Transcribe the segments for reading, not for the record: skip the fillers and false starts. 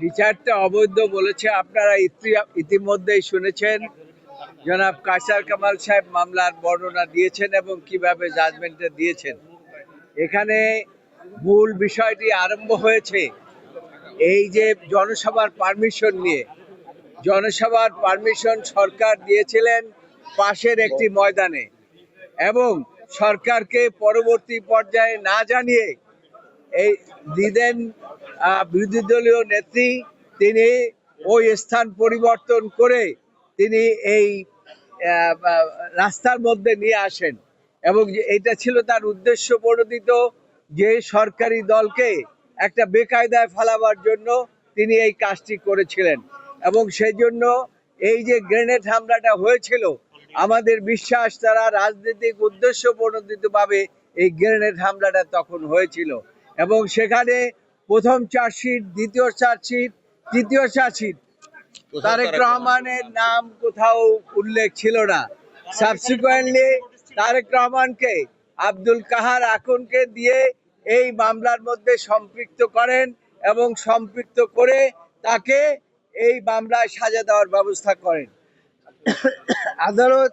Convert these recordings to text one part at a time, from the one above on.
বিচারটা অবৈধ বলেছে। আপনারা ইতিমধ্যেই শুনেছেন জনাব কায়সার কামাল সাহেব মামলার বর্ণনা দিয়েছেন এবং কিভাবে জাজমেন্টে দিয়েছেন। এখানে মূল বিষয়টি আরম্ভ হয়েছে এই যে জনসভার পারমিশন নিয়ে। জনসভার পারমিশন সরকার দিয়েছিলেন পাশের একটি ময়দানে এবং সরকারকে পরবর্তী পর্যায়ে না জানিয়ে এই দিদেন বিরোধী দলীয় নেত্রী তিনি ওই স্থান পরিবর্তন করে তিনি এই রাস্তার মধ্যে নিয়ে আসেন এবং এটা ছিল তার উদ্দেশ্য প্রণোদিত যে সরকারি দলকে একটা বেকায়দায় ফেলাবার জন্য তিনি এই কাজটি করেছিলেন এবং সেই জন্য এই যে গ্রেনেড হামলাটা হয়েছিল আমাদের বিশ্বাস তারা রাজনৈতিক উদ্দেশ্য প্রণোদিতভাবে এই গ্রেনেড হামলাটা তখন হয়েছিল এবং সেখানে প্রথম চার্জশিট, দ্বিতীয় চার্জশিট, তৃতীয় চার্জশিট তারেক রহমানের নাম কোথাও উল্লেখ ছিল না। সাবসিকুয়েন্টলি তারেক রহমানকে আব্দুল কাহার আখুনকে দিয়ে এই মামলার মধ্যে সম্পৃক্ত করেন এবং সম্পৃক্ত করে তাকে এই মামলায় সাজা দেওয়ার ব্যবস্থা করেন। আদালত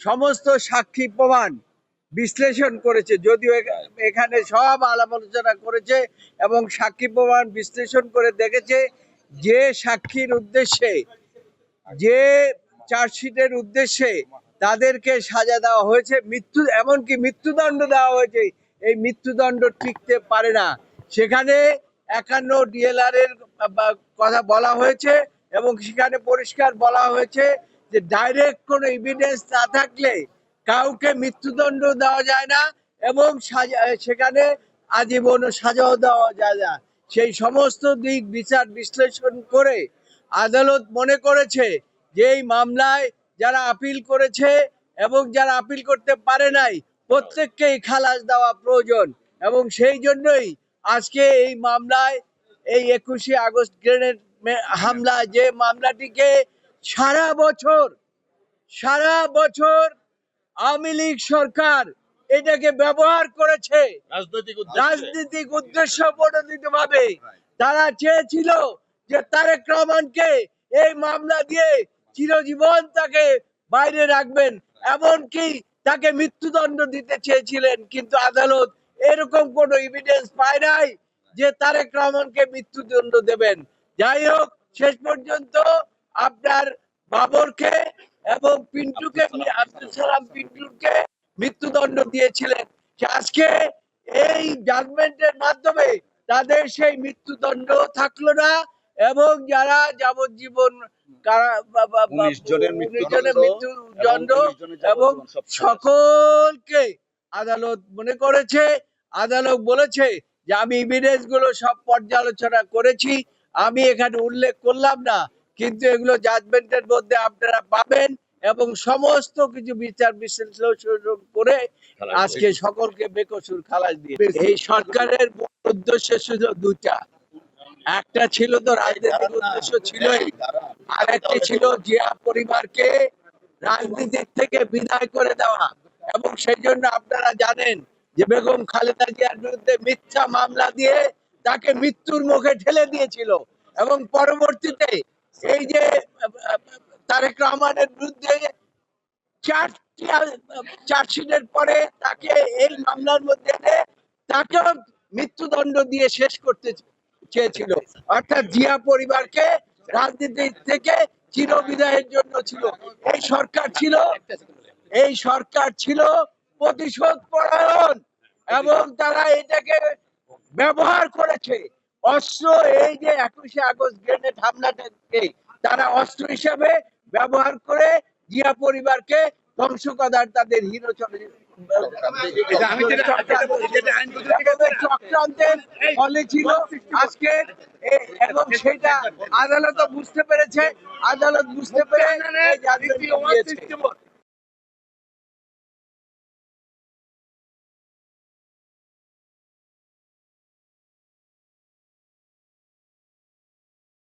সমস্ত সাক্ষী প্রমাণ বিশ্লেষণ করেছে, যদিও এখানে সব আলাপ আলোচনা করেছে এবং সাক্ষী প্রমাণ বিশ্লেষণ করে দেখেছে যে সাক্ষীর উদ্দেশ্যে, যে চার্জশিটের উদ্দেশ্যে তাদেরকে সাজা দেওয়া হয়েছে, এমনকি মৃত্যুদণ্ড দেওয়া হয়েছে, এই মৃত্যুদণ্ড টিকতে পারে না। সেখানে 51 DLR এর কথা বলা হয়েছে এবং সেখানে পরিষ্কার বলা হয়েছে যে ডাইরেক্ট কোনো এভিডেন্স না থাকলে কাউকে মৃত্যুদণ্ড দেওয়া যায় না এবং সেখানে আজীবন সাজাও দেওয়া যায় না। সেই সমস্ত দিক বিচার বিশ্লেষণ করে আদালত মনে করেছে যে এই মামলায় যারা আপিল করেছে এবং যারা আপিল করতে পারে নাই প্রত্যেককেই খালাস দেওয়া প্রয়োজন এবং সেই জন্যই আজকে এই মামলায় এই 21শে আগস্ট গ্রেনেড হামলা যে মামলাটিকে সারা বছর আওয়ামী লীগ সরকার এটাকে ব্যবহার করেছে রাজনৈতিক উদ্দেশ্য প্রণোদিত ভাবে। তারা চেয়েছিল যে তারেক রহমানকে এই মামলা দিয়ে চিরজীবন তাকে বাইরে রাখবেন, এমনকি তাকে মৃত্যুদণ্ড দিতে চেয়েছিলেন, কিন্তু আদালত এরকম কোনো এভিডেন্স পায় নাই যে তারেক রহমানকে মৃত্যুদণ্ড দেবেন। যাই হোক, শেষ পর্যন্ত আপনার বাবরকে এবং পিন্টুকে, আব্দুল সালাম পিন্টুকে মৃত্যুদণ্ড দিয়েছিলেন। আজকে এই জাজমেন্টের মাধ্যমে তাদের সেই মৃত্যুদণ্ড থাকলো না এবং যারা যাবজ্জীবন 19 জনের মৃত্যুদণ্ড এবং সকলকে আদালত মনে করেছে, আদালত বলেছে যে আমি এভিডেন্স গুলো সব পর্যালোচনা করেছি, আমি এখানে উল্লেখ করলাম না, কিন্তু এগুলো জাজমেন্টের মধ্যে আপনারা পাবেন এবং সমস্ত কিছু বিচার বিশ্লেষণ করে আজকে সকলকে বেকসুর খালাস দিয়ে। এই সরকারের উদ্দেশ্য ছিল দুটা, একটা ছিল তো রাজনৈতিক উদ্দেশ্য ছিলই, আর একটা ছিল জিয়া পরিবারকে রাজনীতির থেকে বিদায় করে দেওয়া এবং সেই জন্য আপনারা জানেন যে বেগম খালেদা জিয়ার বিরুদ্ধে মিথ্যা মামলা দিয়ে তাকে মৃত্যুর মুখে ঠেলে দিয়েছিল এবং পরবর্তীতে এই যে তারেক রহমানের বিরুদ্ধে চার্জশিটের পরে তাকে এই মামলার মধ্যে তাকে মৃত্যুদণ্ড দিয়ে শেষ করতে চেয়েছিল, অর্থাৎ জিয়া পরিবারকে রাজনীতি থেকে চিরবিদায়ের জন্য ছিল। এই সরকার ছিল প্রতিশোধ পরায়ণ এবং তারা এটাকে ব্যবহার করেছে অস্ত্র। এই যে 21শে আগস্ট গ্রেনেড হামলাটাকে তারা অস্ত্র হিসাবে ব্যবহার করে জিয়া পরিবারকে ধ্বংস করার তাদের হিরো চক্রান্তের ফলে ছিল আজকে, এবং সেটা আদালত বুঝতে পেরেছে, আদালত বুঝতে পেরে